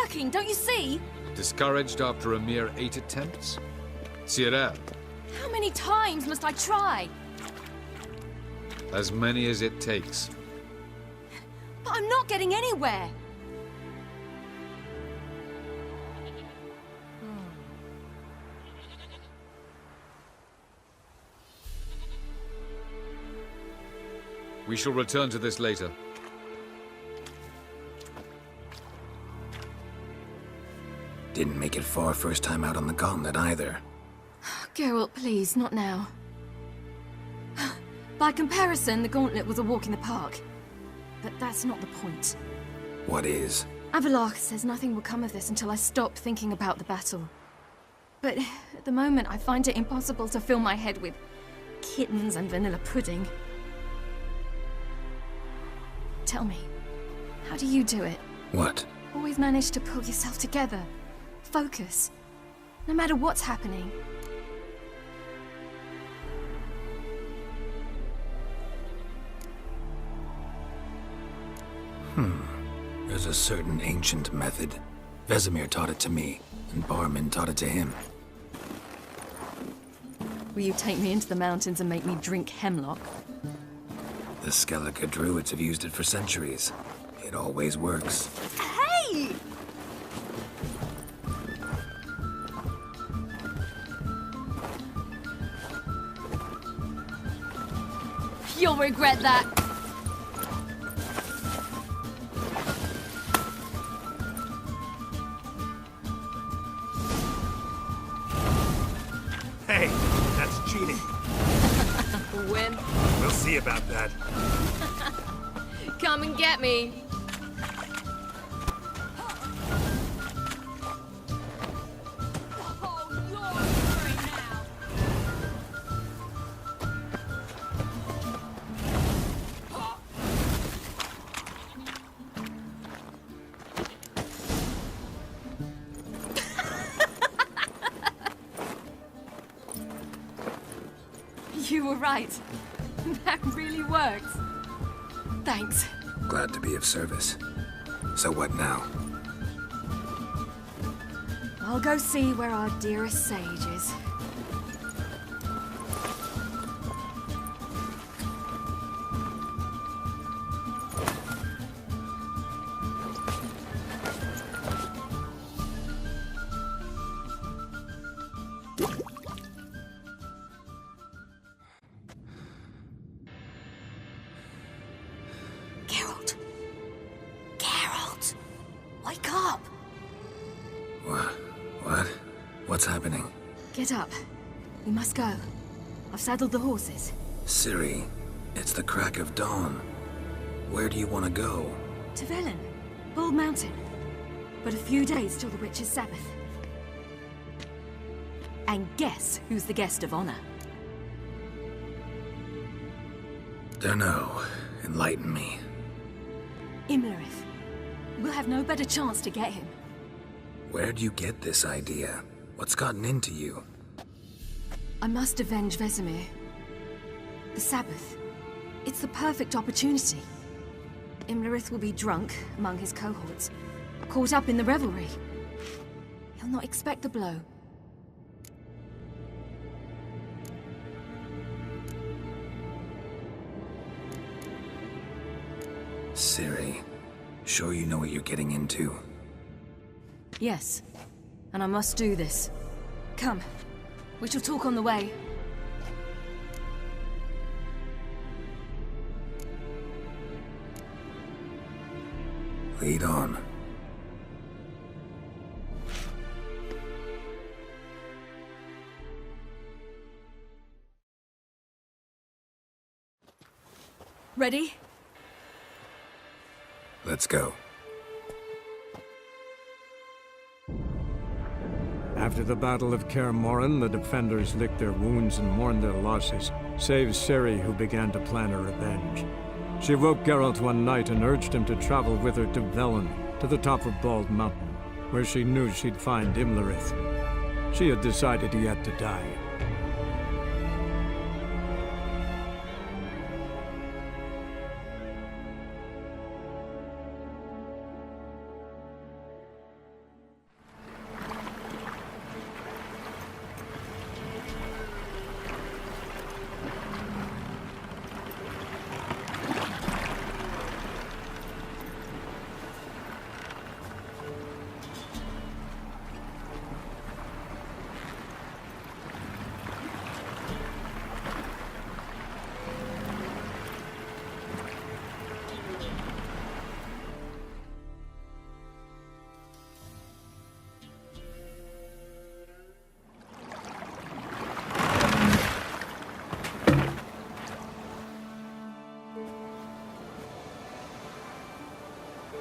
working, don't you see? Discouraged after a mere 8 attempts? Cyril, How many times must I try? as many as it takes. But I'm not getting anywhere. We shall return to this later. Didn't make it far first time out on the gauntlet either. Geralt, please, not now. By comparison, the gauntlet was a walk in the park. But that's not the point. What is? Avallac'h says nothing will come of this until I stop thinking about the battle. But at the moment, I find it impossible to fill my head with kittens and vanilla pudding. Tell me, how do you do it? What? Always manage to pull yourself together. Focus. No matter what's happening. There's a certain ancient method. Vesemir taught it to me, and Barman taught it to him. Will you take me into the mountains and make me drink hemlock? The Skellige druids have used it for centuries. It always works. Hey! You'll regret that. Hey, that's cheating. Win. We'll see about that. Come and get me. You were right. That really worked. Thanks. Glad to be of service. So what now? I'll go see where our dearest sage is. Geralt. Geralt. Wake up. What? What's happening? Get up. We must go. I've saddled the horses. Ciri, it's the crack of dawn. Where do you want to go? To Velen. Bald Mountain. But a few days till the Witch's Sabbath. And guess who's the guest of honor? Dunno. Enlighten me. Imlerith. We'll have no better chance to get him. Where'd you get this idea? What's gotten into you? I must avenge Vesemir. The Sabbath. It's the perfect opportunity. Imlerith will be drunk among his cohorts, caught up in the revelry. He'll not expect the blow. Ciri, sure you know what you're getting into? Yes, and I must do this. Come, we shall talk on the way. Lead on. Ready? Let's go. After the Battle of Kaer Morhen, the defenders licked their wounds and mourned their losses, save Ciri, who began to plan her revenge. She woke Geralt one night and urged him to travel with her to Velen, to the top of Bald Mountain, where she knew she'd find Imlerith. She had decided he had to die.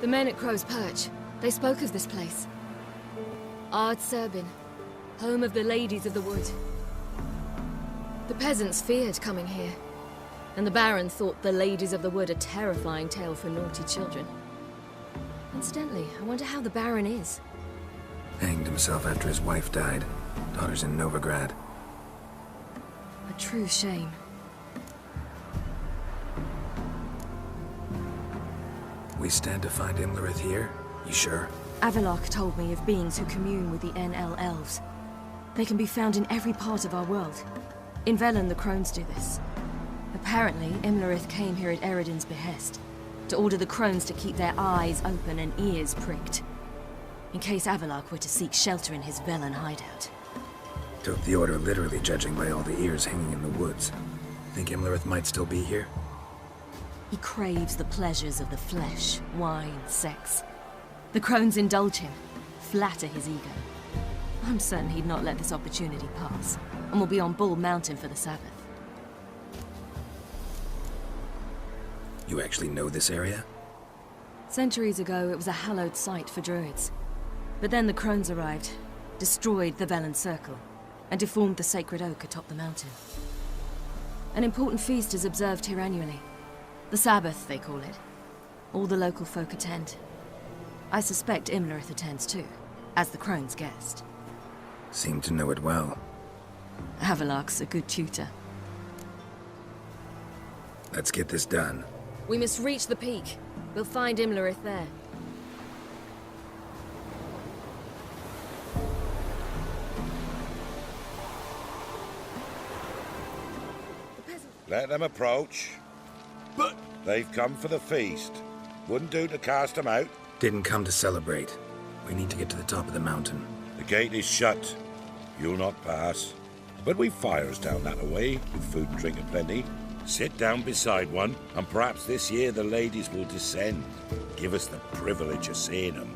The men at Crow's Perch, they spoke of this place. Ard Serbin, home of the Ladies of the Wood. The peasants feared coming here, and the Baron thought the Ladies of the Wood a terrifying tale for naughty children. Incidentally, I wonder how the Baron is. Hanged himself after his wife died. Daughter's in Novigrad. A true shame. We stand to find Imlerith here? You sure? Avalok told me of beings who commune with the NL elves. They can be found in every part of our world. In Velen, the Crones do this. Apparently, Imlerith came here at Eredin's behest, to order the Crones to keep their eyes open and ears pricked, in case Avalok were to seek shelter in his Velen hideout. Took the order literally, judging by all the ears hanging in the woods. Think Imlerith might still be here? He craves the pleasures of the flesh, wine, sex. The Crones indulge him, flatter his ego. I'm certain he'd not let this opportunity pass, and will be on Bull Mountain for the Sabbath. You actually know this area? Centuries ago, it was a hallowed site for druids. But then the Crones arrived, destroyed the Velen Circle, and deformed the sacred oak atop the mountain. An important feast is observed here annually. The Sabbath, they call it. All the local folk attend. I suspect Imlerith attends too, as the Crone's guest. Seem to know it well. Avalok's a good tutor. Let's get this done. We must reach the peak. We'll find Imlerith there. Let them approach. But... They've come for the feast. Wouldn't do to cast them out. Didn't come to celebrate. We need to get to the top of the mountain. The gate is shut. You'll not pass. But we've fires down that way, with food and drink aplenty. Sit down beside one, and perhaps this year the ladies will descend. Give us the privilege of seeing them.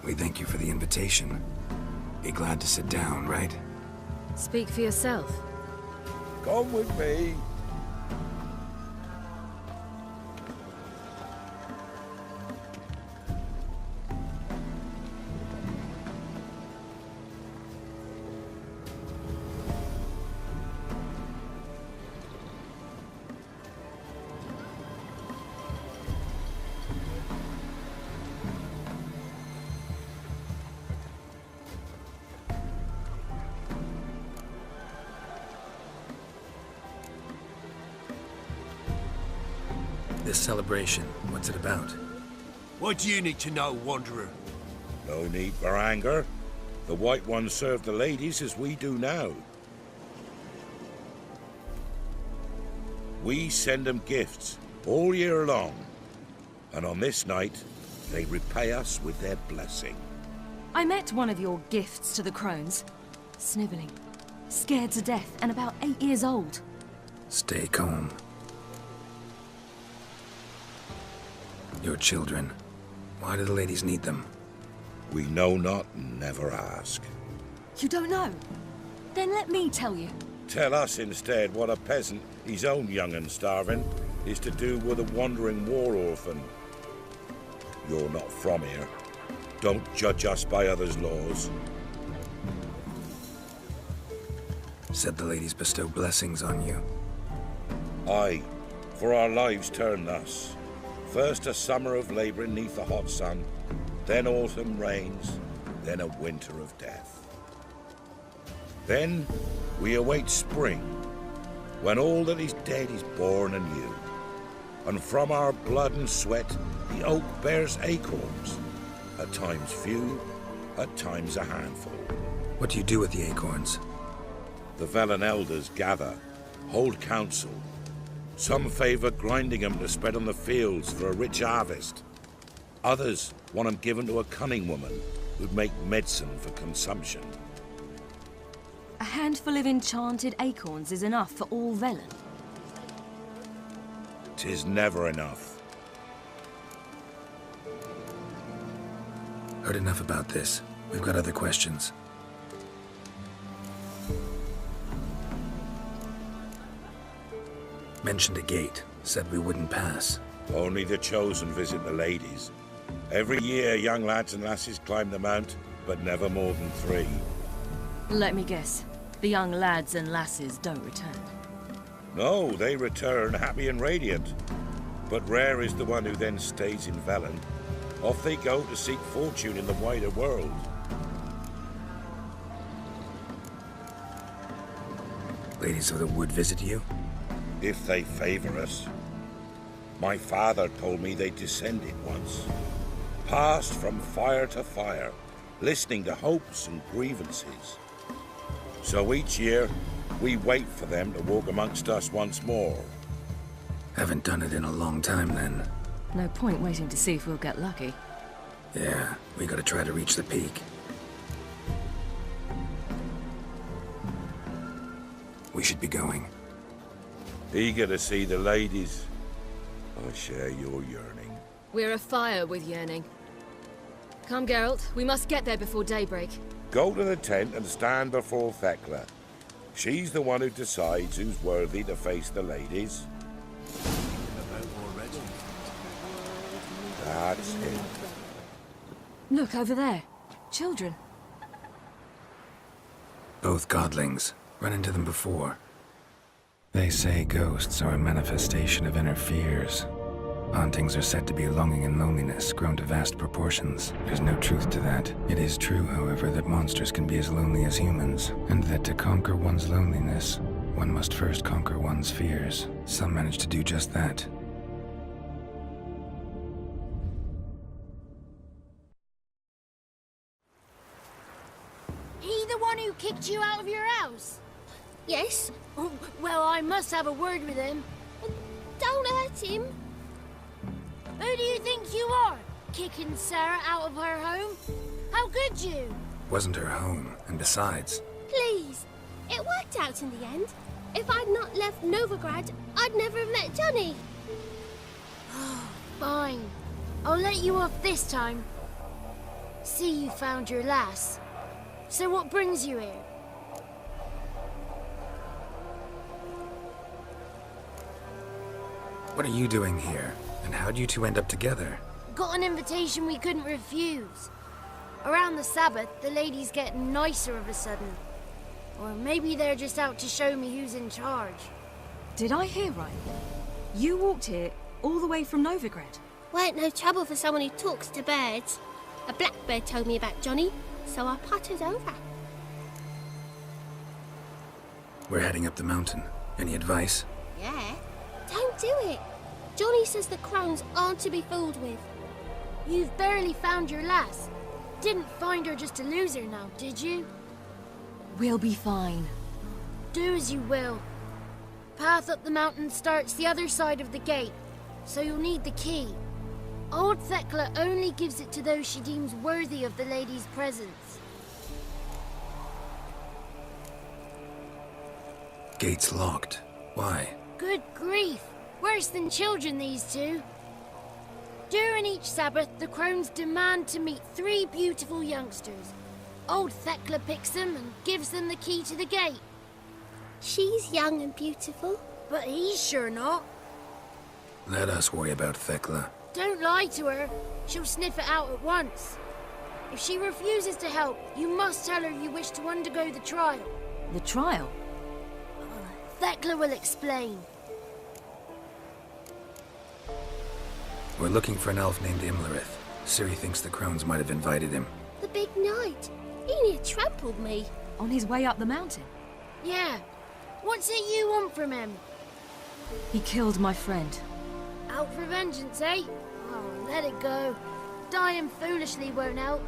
We thank you for the invitation. Be glad to sit down, right? Speak for yourself. Come with me. This celebration, what's it about? What do you need to know, Wanderer? No need for anger. The White Ones serve the ladies as we do now. We send them gifts all year long. And on this night, they repay us with their blessing. I met one of your gifts to the Crones. Snivelling, scared to death, and about 8 years old. Stay calm. Your children. Why do the ladies need them? We know not and never ask. You don't know? Then let me tell you. Tell us instead what a peasant, his own young and starving, is to do with a wandering war orphan. You're not from here. Don't judge us by others' laws. Said the ladies bestow blessings on you. Aye, for our lives turn thus. First a summer of labouring neath the hot sun, then autumn rains, then a winter of death. Then we await spring, when all that is dead is born anew. And from our blood and sweat the oak bears acorns, at times few, at times a handful. What do you do with the acorns? The Velen elders gather, hold council. Some favour grinding them to spread on the fields for a rich harvest. Others want them given to a cunning woman who'd make medicine for consumption. A handful of enchanted acorns is enough for all Velen. 'Tis never enough. Heard enough about this. We've got other questions. Mentioned a gate. Said we wouldn't pass. Only the chosen visit the ladies. Every year, young lads and lasses climb the mount, but never more than 3. Let me guess. The young lads and lasses don't return. No, they return happy and radiant. But rare is the one who then stays in Velen. Off they go to seek fortune in the wider world. Ladies of the Wood visit you? If they favor us. My father told me they descended once. Passed from fire to fire, listening to hopes and grievances. So each year, we wait for them to walk amongst us once more. Haven't done it in a long time then. No point waiting to see if we'll get lucky. Yeah, we gotta try to reach the peak. We should be going. Eager to see the ladies. I share your yearning. We're afire with yearning. Come, Geralt. We must get there before daybreak. Go to the tent and stand before Thekla. She's the one who decides who's worthy to face the ladies. That's it. Look, over there. Children. Both godlings. Run into them before. They say ghosts are a manifestation of inner fears. Hauntings are said to be longing and loneliness grown to vast proportions. There's no truth to that. It is true, however, that monsters can be as lonely as humans, and that to conquer one's loneliness, one must first conquer one's fears. Some manage to do just that. He the one who kicked you out of your house? Yes. Oh, well, I must have a word with him. Don't hurt him. Who do you think you are? Kicking Sarah out of her home? How could you? Wasn't her home, and besides... Please. It worked out in the end. If I'd not left Novigrad, I'd never have met Johnny. Fine. I'll let you off this time. See, you found your lass. So what brings you here? What are you doing here? And how'd you two end up together? Got an invitation we couldn't refuse. Around the Sabbath, the ladies get nicer of a sudden. Or maybe they're just out to show me who's in charge. Did I hear right? You walked here all the way from Novigrad? Weren't no trouble for someone who talks to birds. A blackbird told me about Johnny, so I pottered over. We're heading up the mountain. Any advice? Yeah? Don't do it. Johnny says the crones aren't to be fooled with. You've barely found your lass. Didn't find her just to lose her now, did you? We'll be fine. Do as you will. Path up the mountain starts the other side of the gate, so you'll need the key. Old Thekla only gives it to those she deems worthy of the lady's presence. Gate's locked. Why? Good grief! Worse than children, these two. During each Sabbath, the crones demand to meet 3 beautiful youngsters. Old Thekla picks them and gives them the key to the gate. She's young and beautiful. But he's sure not. Let us worry about Thekla. Don't lie to her. She'll sniff it out at once. If she refuses to help, you must tell her you wish to undergo the trial. The trial? Thekla will explain. We're looking for an elf named Imlerith. Ciri thinks the crones might have invited him. The big knight. He near trampled me. On his way up the mountain? Yeah. What's it you want from him? He killed my friend. Out for vengeance, eh? Oh, let it go. Dying foolishly won't help.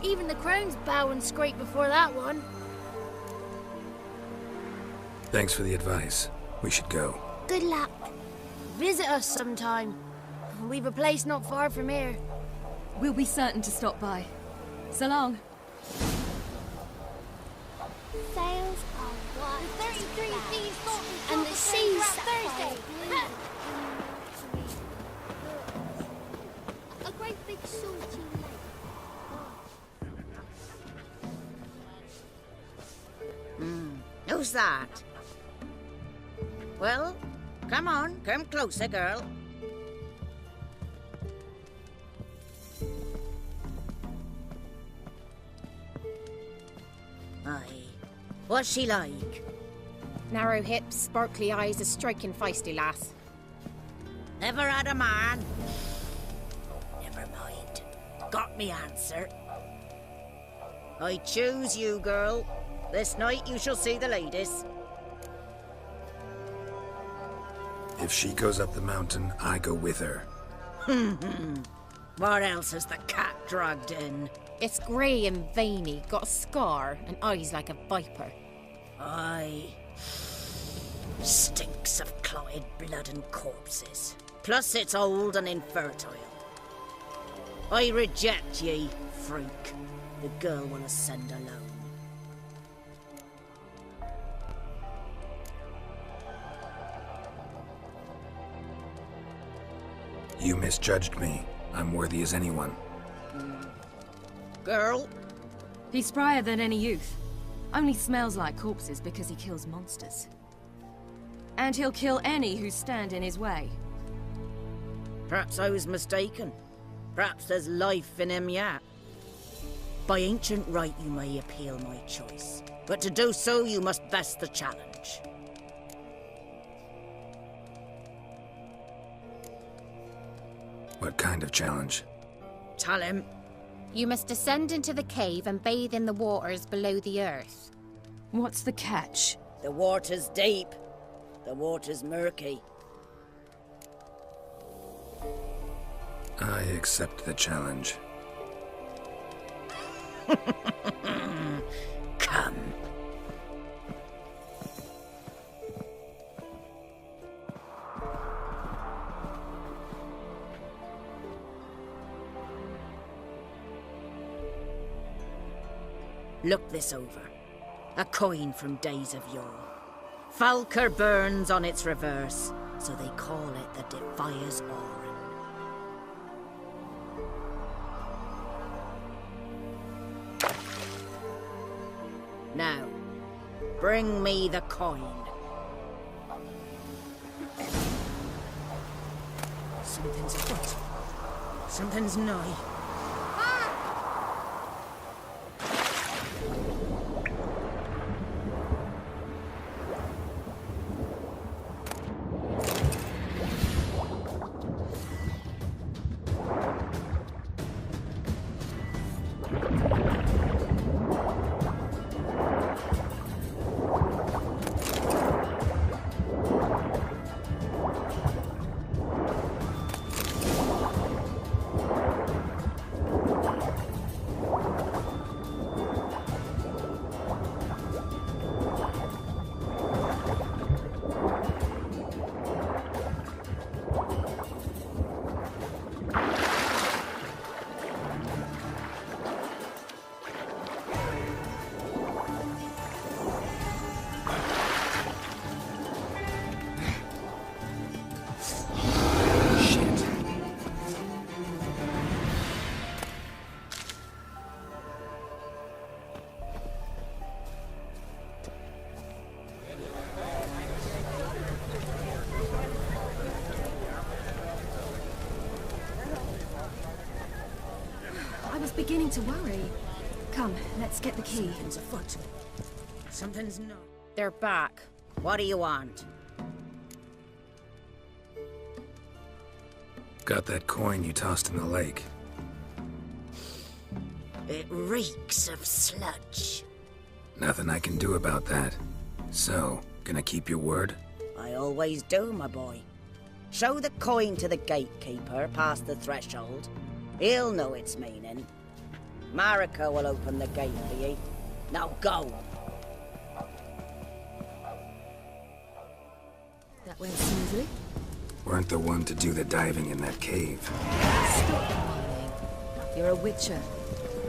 Even the crones bow and scrape before that one. Thanks for the advice. We should go. Good luck. Visit us sometime. We've a place not far from here. We'll be certain to stop by. So long. Sails are white. 33 thieves thought we And the seas Thursday. A great big salty lake. Who's that? Well, Come on, come closer, girl. Aye. What's she like? Narrow hips, sparkly eyes, a striking feisty lass. Never had a man? Never mind. Got me answer. I choose you, girl. This night you shall see the ladies. If she goes up the mountain, I go with her. What else has the cat dragged in? It's grey and veiny, got a scar, and eyes like a viper. Aye. Stinks of clotted blood and corpses. Plus it's old and infertile. I reject ye, freak. The girl will ascend alone. You misjudged me. I'm worthy as anyone. Girl? He's sprier than any youth. Only smells like corpses because he kills monsters. And he'll kill any who stand in his way. Perhaps I was mistaken. Perhaps there's life in him yet. By ancient right you may appeal my choice. But to do so you must best the challenge. What kind of challenge? Tell him. You must descend into the cave and bathe in the waters below the earth. What's the catch? The water's deep. The water's murky. I accept the challenge. Come. Look this over. A coin from days of yore. Falker burns on its reverse, so they call it the Defier's Oran. Now, bring me the coin. Something's afoot. Something's nigh. Beginning to worry. Come, let's get the key. Something's afoot. Something's not. They're back. What do you want? Got that coin you tossed in the lake. It reeks of sludge. Nothing I can do about that. So, gonna keep your word? I always do, my boy. Show the coin to the gatekeeper past the threshold. He'll know its meaning. Marika will open the gate for ye. Now go! That went smoothly. Weren't the one to do the diving in that cave. Stop whining. You're a witcher.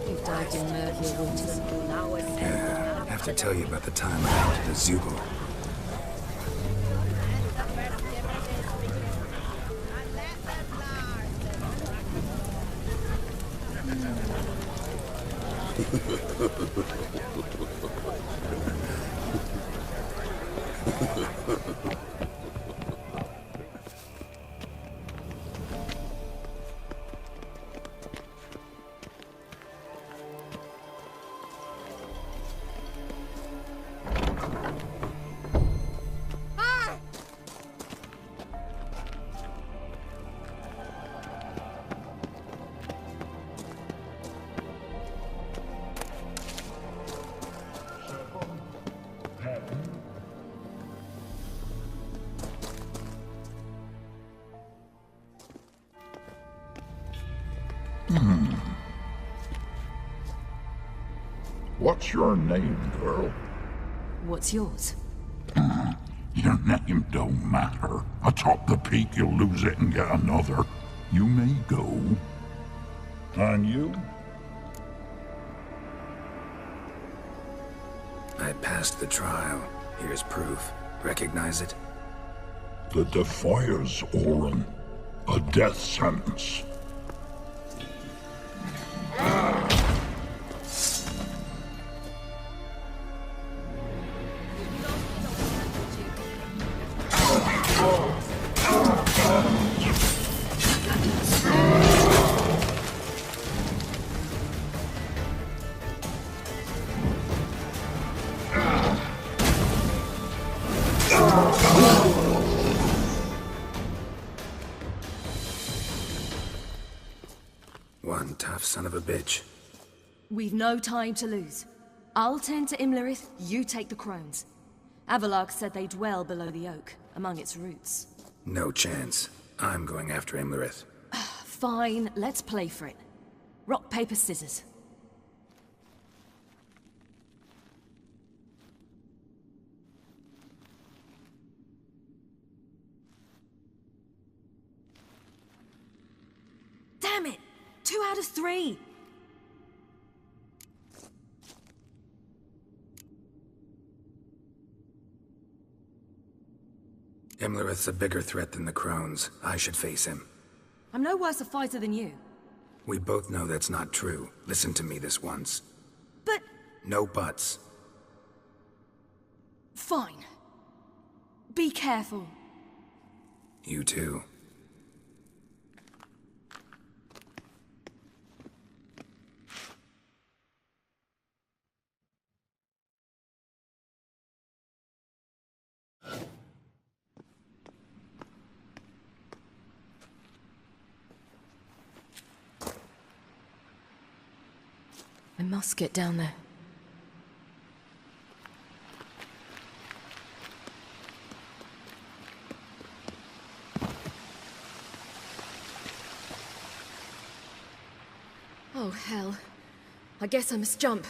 You've dived in murkier waters. Yeah, have to tell you about the time I hunted a Zoogle. What's your name, girl? What's yours? Your name don't matter. Atop the peak, you'll lose it and get another. You may go. And you? I passed the trial. Here's proof. Recognize it? The Defier's Orin. A death sentence. One tough son of a bitch. We've no time to lose. I'll tend to Imlerith, you take the crones. Avalark said they dwell below the oak, among its roots. No chance. I'm going after Imlerith. Fine, let's play for it. Rock, paper, scissors. Damn it! 2 out of 3! Imlerith's a bigger threat than the crones. I should face him. I'm no worse a fighter than you. We both know that's not true. Listen to me this once. But... No buts. Fine. Be careful. You too. I must get down there. Oh, hell. I guess I must jump.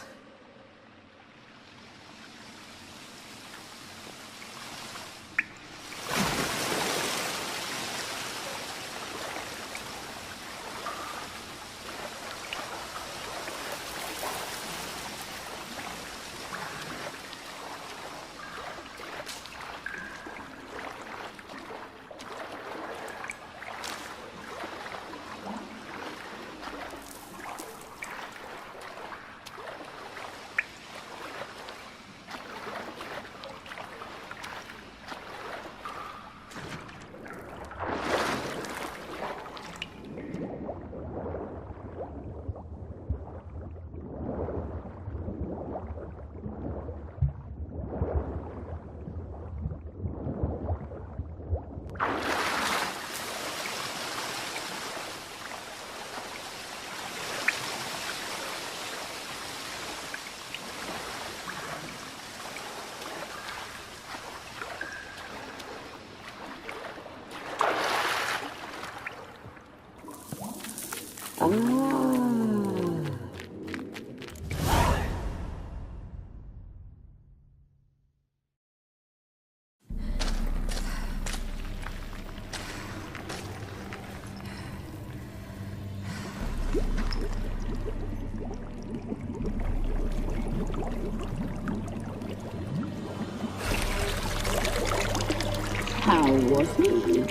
How was he?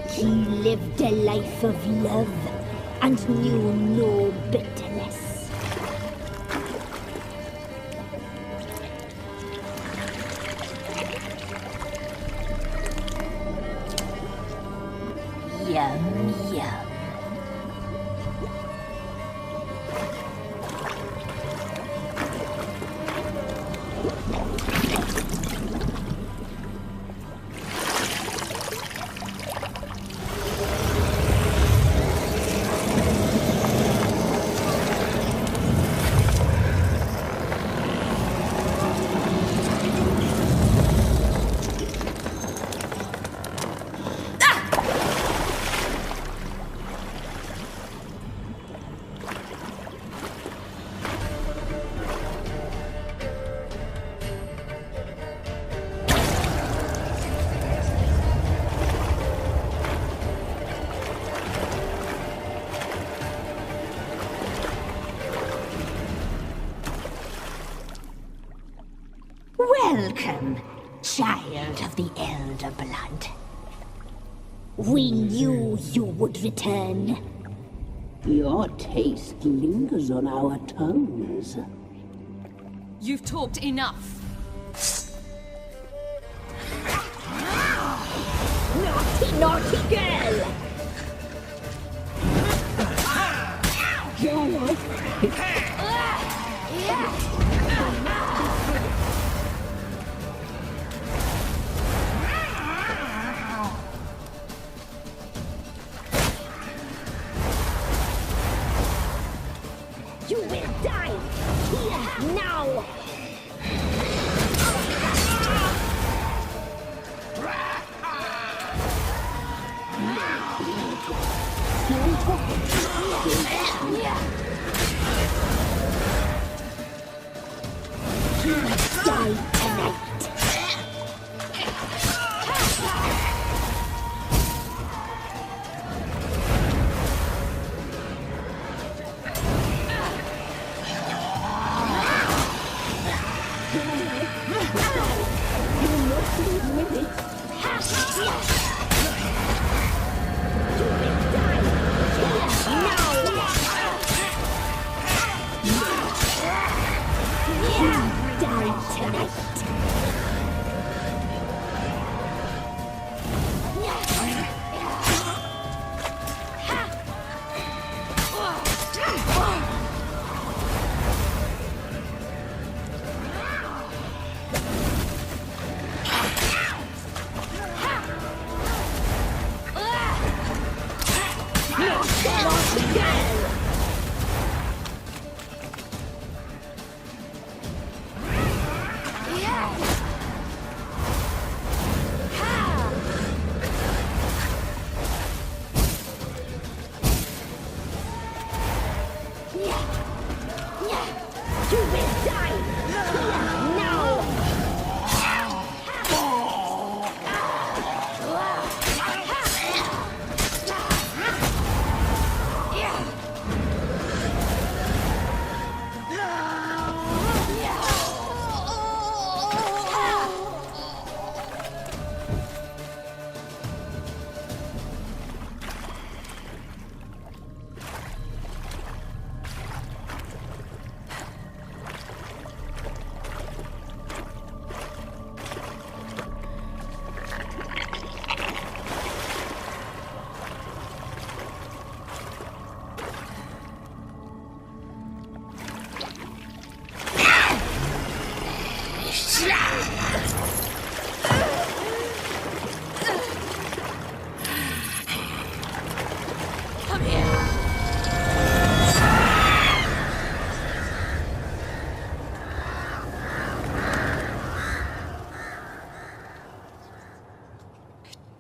He lived a life of love and knew no bitterness. Yum, yum. Welcome, child of the Elder Blood. We knew you would return. Your taste lingers on our tongues. You've talked enough. Naughty, naughty girl! You will die here now! Die tonight!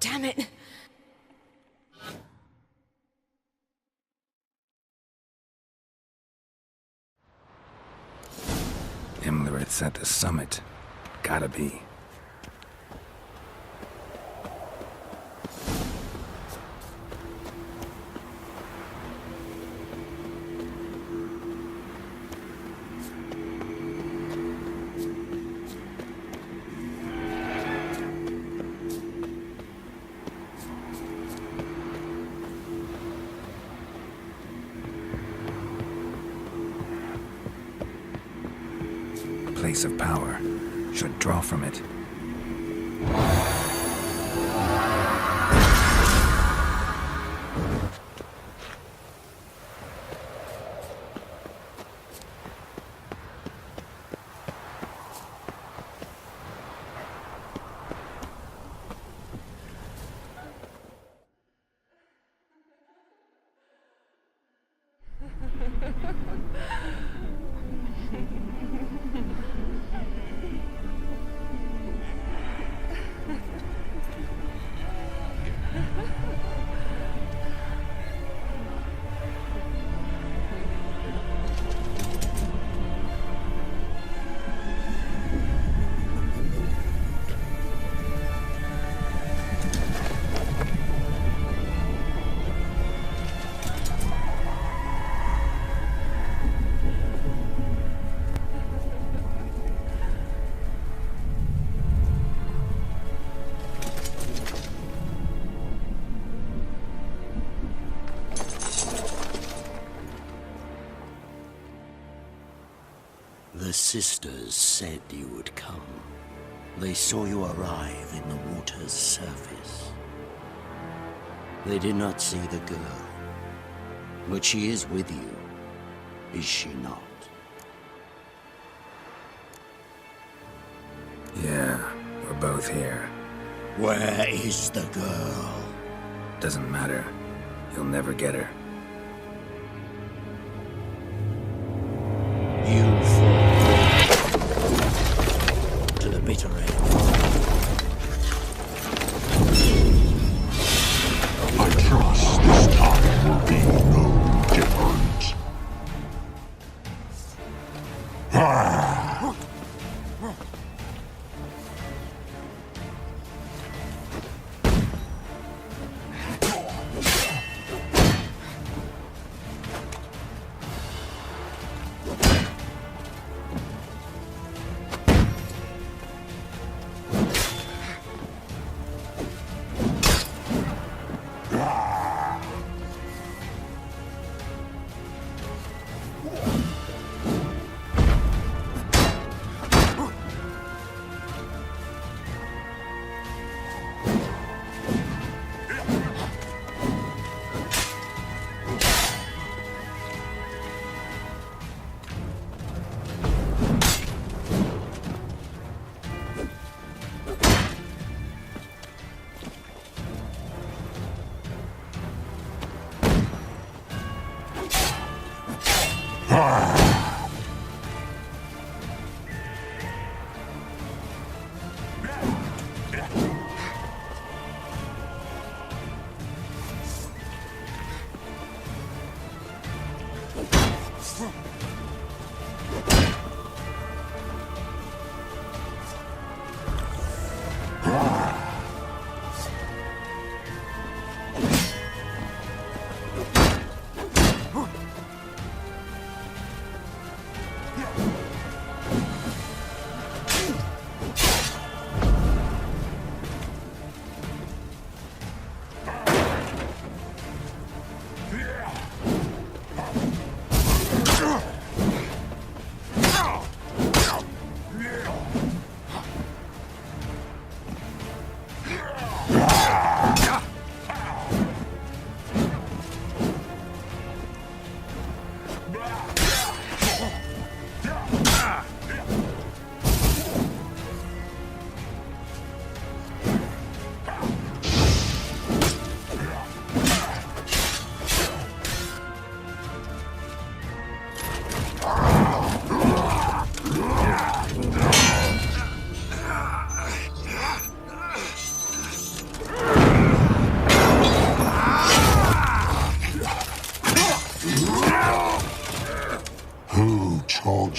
Damn it! Imlerith's at the summit. Gotta be. Place of power. Should draw from it. The sisters said you would come. They saw you arrive in the water's surface. They did not see the girl. But she is with you, is she not? Yeah, we're both here. Where is the girl? Doesn't matter. You'll never get her. You fall to the bitter end. I trust this time will be no different.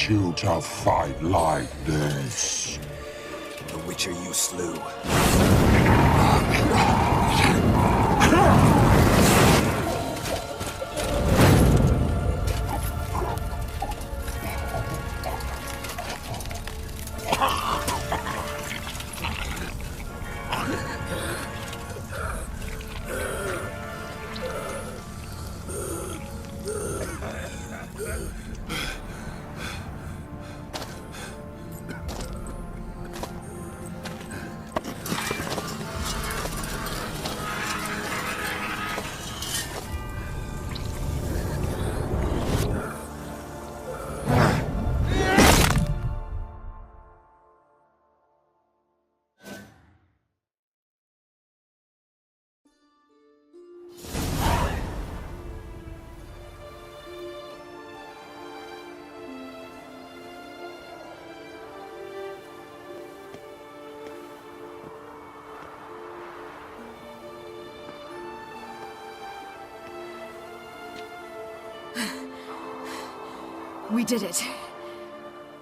You to fight like this? The Witcher you slew. We did it.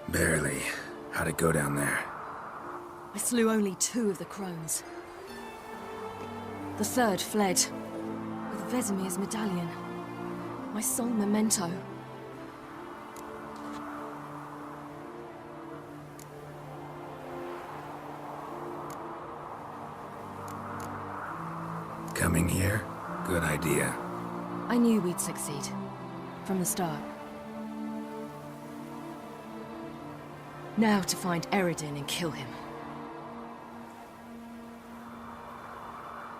Barely. How'd it go down there? I slew only 2 of the crones. The third fled, with Vesemir's medallion. My sole memento. Coming here? Good idea. I knew we'd succeed. From the start. Now to find Eredin and kill him.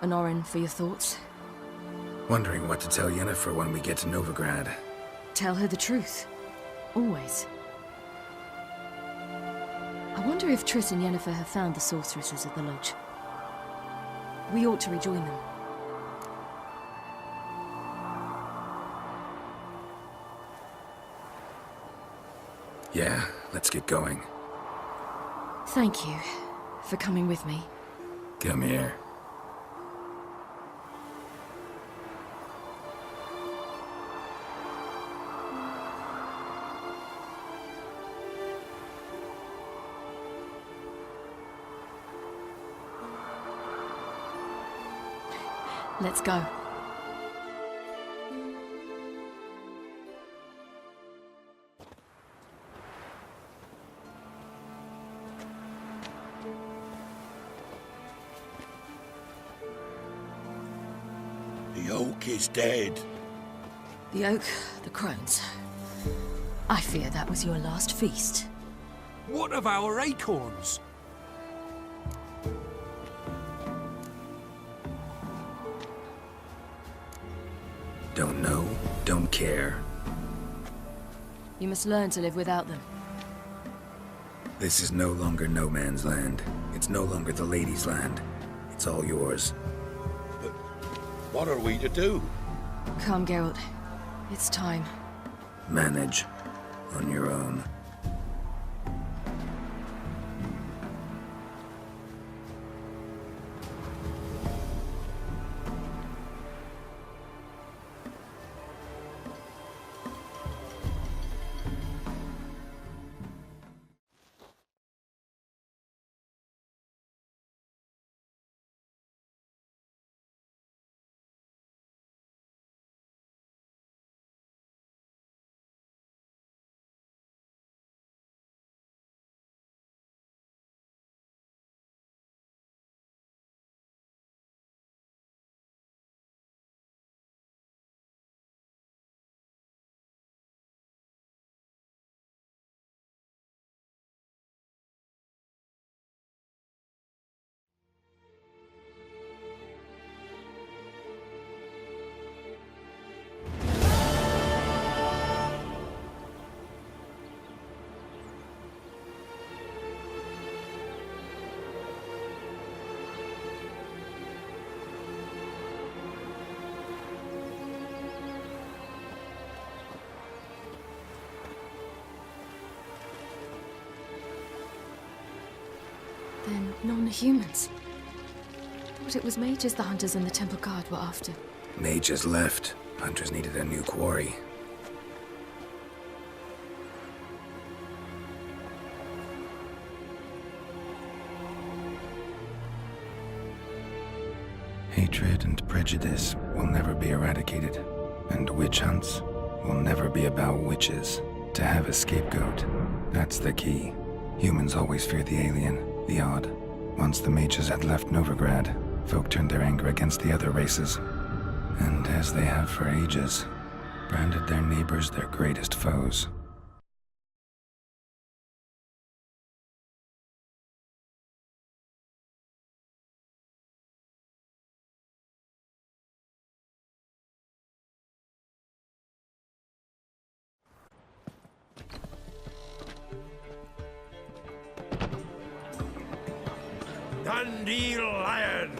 Honorin, for your thoughts? Wondering what to tell Yennefer when we get to Novigrad. Tell her the truth. Always. I wonder if Triss and Yennefer have found the sorceresses at the lodge. We ought to rejoin them. Yeah, let's get going. Thank you for coming with me. Come here. Let's go. The oak is dead. The oak, the crones. I fear that was your last feast. What of our acorns? Don't know, don't care. You must learn to live without them. This is no longer no man's land. It's no longer the lady's land. It's all yours. But what are we to do? Come, Geralt. It's time. Manage. On your own. Then non-humans. Thought it was mages the hunters and the Temple Guard were after. Mages left. Hunters needed a new quarry. Hatred and prejudice will never be eradicated. And witch hunts will never be about witches. To have a scapegoat, that's the key. Humans always fear the alien. The odd. Once the mages had left Novigrad, folk turned their anger against the other races. And as they have for ages, branded their neighbors their greatest foes. Dandelion!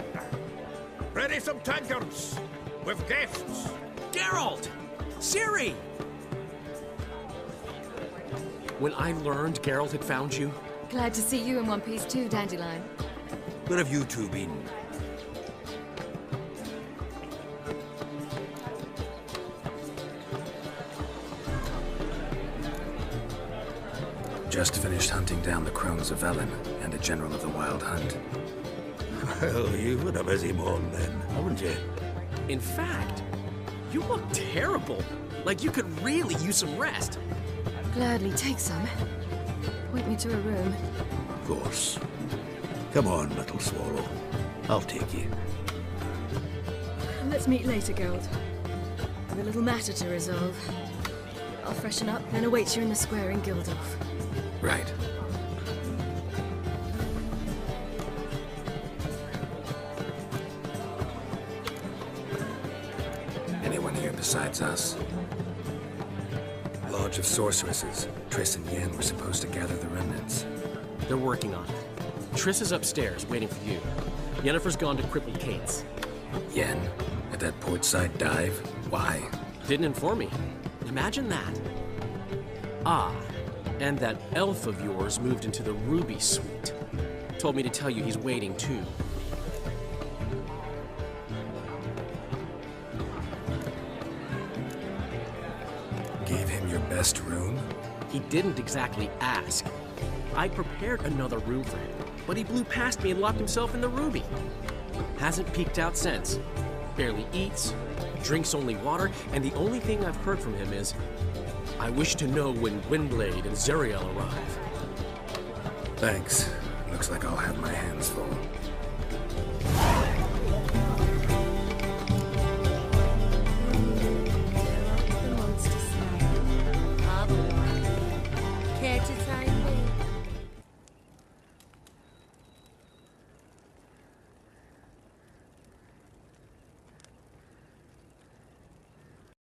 Ready some tankards with guests. Geralt! Ciri! When I learned Geralt had found you... Glad to see you in one piece too, Dandelion. Where have you two been? Just finished hunting down the crones of Velen and a general of the Wild Hunt. Well, you've been a busy morning then, haven't you? In fact, you look terrible. Like you could really use some rest. Gladly take some. Point me to a room. Of course. Come on, little swallow. I'll take you. Let's meet later, Geralt. I've a little matter to resolve. I'll freshen up, then await you in the square in Gildorf. Right. besides us? Lodge of Sorceresses. Triss and Yen were supposed to gather the remnants. They're working on it. Triss is upstairs, waiting for you. Yennefer's gone to crippled Kate's. Yen? At that portside dive? Why? Didn't inform me. Imagine that. Ah, and that elf of yours moved into the Ruby Suite. Told me to tell you he's waiting too. Gave him your best room? He didn't exactly ask. I prepared another room for him, but he blew past me and locked himself in the Ruby. Hasn't peeked out since. Barely eats, drinks only water, and the only thing I've heard from him is, I wish to know when Windblade and Zariel arrive. Thanks. Looks like I'll have my hands full. Care to say